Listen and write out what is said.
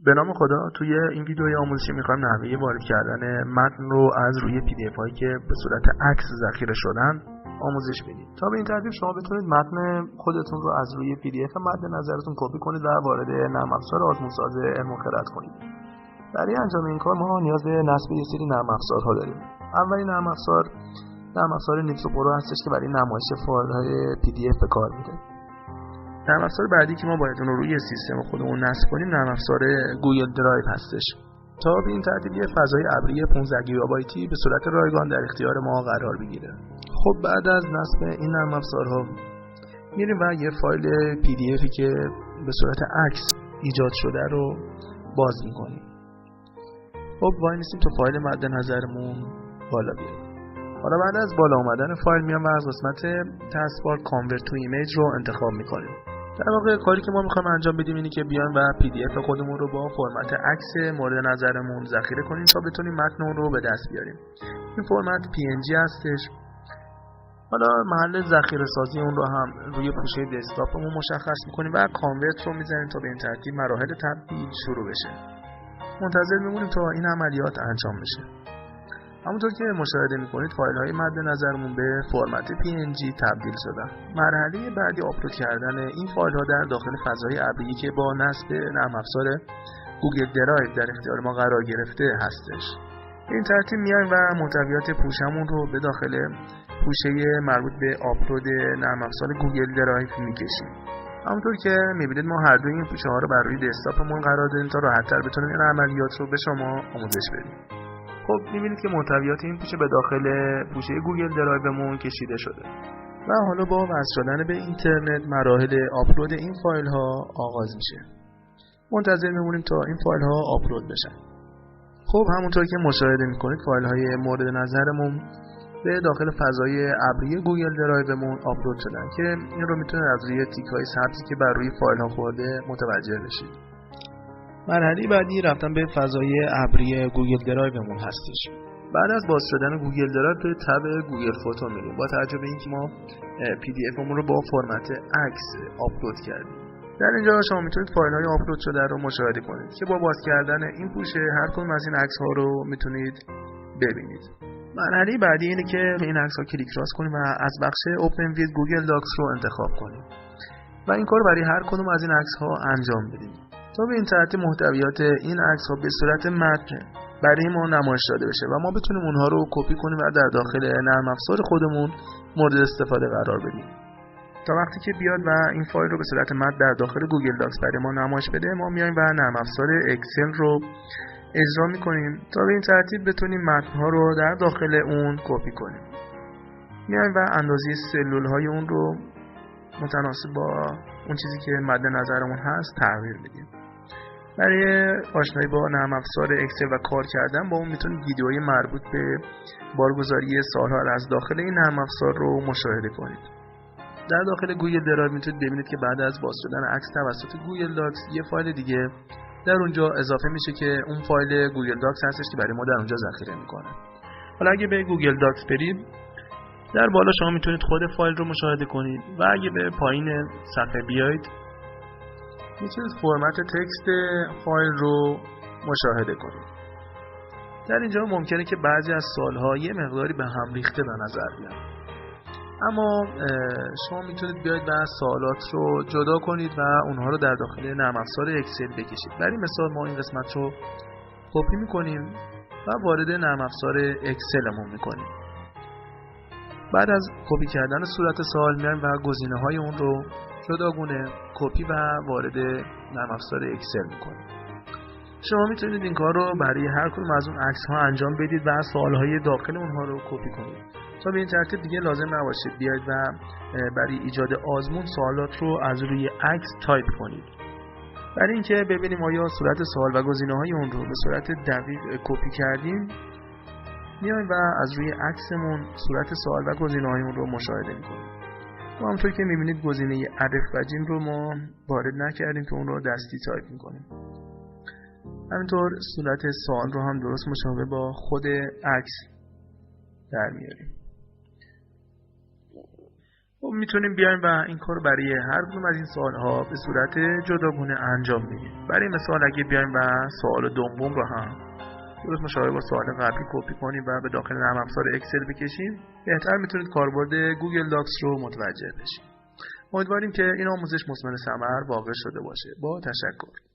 به نام خدا توی این ویدیوی آموزشی میخوایم نحوه وارد کردن متن رو از روی PDF هایی که به صورت عکس ذخیره شدن آموزش بدیم. تا به این ترتیب شما بتونید متن خودتون رو از روی PDF مد نظرتون کپی کنید و وارد نرم افزار آزمونساز علم و خرد کنید. برای انجام این کار ما نیاز به نصب یه سری نرم افزارها داریم. اولین نرم افزار نیترو پرو هستش که برای نمایش فایل‌های PDF به کار میره. نرم افزار بعدی که ما باید اون رو روی سیستم خودمون نصب کنیم نرم افزار گوگل درایو هستش. تا به این ترتیب یه فضای ابری 15 گیگابایتی به صورت رایگان در اختیار ما قرار بگیره. خب بعد از نصب این نرم افزارها میریم و یه فایل PDFی که به صورت عکس ایجاد شده رو باز میکنیم. خب وای میسیم تا فایل مد نظرمون بالا بیاریم. حالا بعد از بالا اومدن فایل میام و از قسمت تسکبار کانورت تو ایمیج رو انتخاب میکنیم. در واقع کاری که ما میخوایم انجام بدیم اینه که بیایم و PDF خودمون رو با فرمت عکس مورد نظرمون ذخیره کنیم تا بتونیم متن اون رو به دست بیاریم. این فرمت PNG هستش. حالا محل ذخیره سازی اون رو هم روی پوشه دسکتاپمون مشخص میکنیم و کانورت رو میزنیم تا به این ترتیب مراحل تبدیل شروع بشه. منتظر میمونیم تا این عملیات انجام بشه. همونطور که مشاهده میکنید فایل های مد نظرمون به فرمت PNG تبدیل شدن. مرحله بعدی آپلود کردن این فایل ها در داخل فضای ابری که با نصب نرم افزار گوگل درایو در اختیار ما قرار گرفته هستش. این ترتیب میایم و محتویات پوشمون رو به داخل پوشه مربوط به آپلود نرم افزار گوگل درایو میکشیم. همونطور که میبینید ما هر دوی این پوشه ها رو بر روی دسکتاپمون قرار دادیم تا راحت‌تر بتونیم این عملیات رو به شما آموزش بدیم. خب میبینید که محتویات این پوشه به داخل پوشه گوگل درایومون کشیده شده و حالا با وصل شدن به اینترنت مراحل آپلود این فایل ها آغاز میشه. منتظر میمونیم تا این فایل ها آپلود بشن. خب همونطور که مشاهده میکنید فایل های مورد نظرمون به داخل فضای ابری گوگل درایومون آپلود شدن که این رو میتونید از روی تیک های سبزی که بر روی فایل ها خورده متوجه بشید. مرحله بعدی رفتن به فضای ابری گوگل درایومون هستش. بعد از باز شدن گوگل درایو به تب گوگل فوتو میریم. با توجه به اینکه ما PDFمون رو با فرمت عکس آپلود کردیم. در اینجا شما میتونید فایل های آپلود شده رو مشاهده کنید که با باز کردن این پوشه هر کدوم از این عکس ها رو میتونید ببینید. مرحله بعدی اینه که این عکس ها کلیک راست کنیم و از بخش Open with Google Docs رو انتخاب کنیم و این کار برای هر کدوم از این عکس ها انجام بدیم تا به این ترتیب محتویات این عکس ها به صورت متن برای ما نمایش داده بشه و ما بتونیم اونها رو کپی کنیم و در داخل نرم افزار خودمون مورد استفاده قرار بدیم. تا وقتی که بیاد و این فایل رو به صورت متن در داخل گوگل داکس برای ما نمایش بده ما میایم و نرم افزار اکسل رو اجرا میکنیم تا به این ترتیب بتونیم متن ها رو در داخل اون کپی کنیم. میایم و اندازه سلول های اون رو متناسب با اون چیزی که مد نظرمون هست تغییر بدیم. برای آشنایی با نرم افزار اکسل و کار کردن با اون میتونید ویدیوهای مربوط به بارگذاری سالها از داخل این نرم افزار رو مشاهده کنید. در داخل گوگل درایو میتونید ببینید که بعد از باز شدن عکس توسط گوگل داکس یه فایل دیگه در اونجا اضافه میشه که اون فایل گوگل داکس هستش که برای ما در اونجا ذخیره میکنه. حالا اگه به گوگل داکس برید در بالا شما میتونید خود فایل رو مشاهده کنید و اگه به پایین صفحه بیایید میتونید فرمت تکست فایل رو مشاهده کنید. در اینجا ممکنه که بعضی از سوال‌ها یه مقداری به هم ریخته به نظر بیان، اما شما میتونید بیاید و سوالات رو جدا کنید و اونها رو در داخل نرم افزار اکسل بکشید. برای مثال ما این قسمت رو کپی میکنیم و وارد نرم افزار اکسلمون میکنیم. بعد از کپی کردن صورت سوال میایم و گزینه‌های اون رو جداگونه کپی و وارد نرم افزار اکسل میکنیم. شما میتونید این کار رو برای هر کدوم از اون عکس ها انجام بدید و سوالهای داخل اونها رو کپی کنید تا به این ترتیب دیگه لازم نباشه بیاید و برای ایجاد آزمون سوالات رو از روی عکس تایپ کنید. برای اینکه ببینیم آیا صورت سوال و گزینه‌های اون رو به صورت دقیق کپی کردیم میایم و از روی عکسمون صورت سوال و گزینه‌های اون رو مشاهده می‌کنیم. و همونطور که می‌بینید گزینه الف و جیم رو ما وارد نکردیم که اون رو دستی تایپ می‌کنیم. همینطور صورت سوال رو هم درست مشابه با خود عکس در میاریم. خب میتونیم بیایم و این کار برای هر کدوم از این سوال‌ها به صورت جداگانه انجام بدیم. برای مثال اگه بیایم و سوال دوم رو هم درست مشابه با سوال قبلی کپی کنیم و به داخل نرم افزار اکسل بکشیم، بهتر میتونید کاربرد گوگل داکس رو متوجه بشید. امیدواریم که این آموزش مثمر ثمر واقع شده باشه. با تشکر.